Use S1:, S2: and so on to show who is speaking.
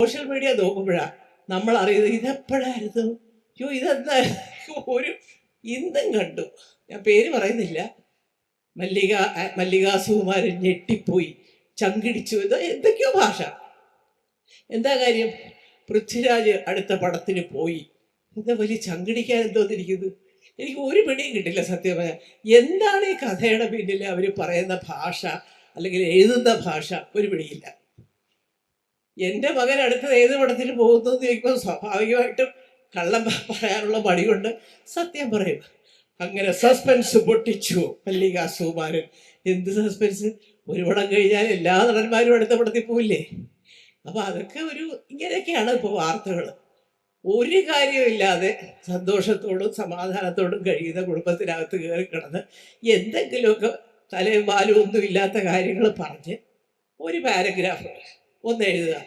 S1: Social media നോക്കുമ്പോഴാണ് നമ്മൾ അറിയുന്നത് ഇതെപ്പോഴായിരുന്നു. ഇതെന്താ ഒരു ഇന്നും കണ്ടു. ഞാൻ പേര് പറയുന്നില്ല. മല്ലികാ സുകുമാരൻ ഞെട്ടിപ്പോയി, ചങ്കിടിച്ചു, എന്തൊക്കെയോ ഭാഷ. എന്താ കാര്യം? പൃഥ്വിരാജ് അടുത്ത പടത്തിന് പോയി. എന്താ വലിയ ചങ്കിടിക്കാൻ എന്തോന്നിരിക്കുന്നു? എനിക്ക് ഒരു പിടിയും കിട്ടില്ല സത്യം പറയാൻ. എന്താണ് ഈ കഥയുടെ പിന്നിൽ അവർ പറയുന്ന ഭാഷ അല്ലെങ്കിൽ എഴുതുന്ന ഭാഷ? ഒരു പിടിയില്ല. എൻ്റെ മകൻ അടുത്തത് ഏത് പടത്തിൽ പോകുന്നു എന്ന് ചോദിക്കുമ്പോൾ സ്വാഭാവികമായിട്ടും കള്ളം പറയാനുള്ള മടി കൊണ്ട് സത്യം പറയും. അങ്ങനെ സസ്പെൻസ് പൊട്ടിച്ചു മല്ലികാ സുകുമാരൻ. എന്ത് സസ്പെൻസ്? ഒരു പടം കഴിഞ്ഞാൽ എല്ലാ നടന്മാരും അടുത്ത പടത്തിൽ പോയില്ലേ? അപ്പം അതൊക്കെ ഇങ്ങനെയൊക്കെയാണ് ഇപ്പോൾ വാർത്തകൾ. ഒരു കാര്യമില്ലാതെ സന്തോഷത്തോടും സമാധാനത്തോടും കഴിയുന്ന കുടുംബത്തിനകത്ത് കയറി കിടന്ന് എന്തെങ്കിലുമൊക്കെ തലയും വാലും ഒന്നും ഇല്ലാത്ത കാര്യങ്ങൾ പറഞ്ഞ് ഒരു പാരഗ്രാഫ് ഒന്ന് എഴുതുക.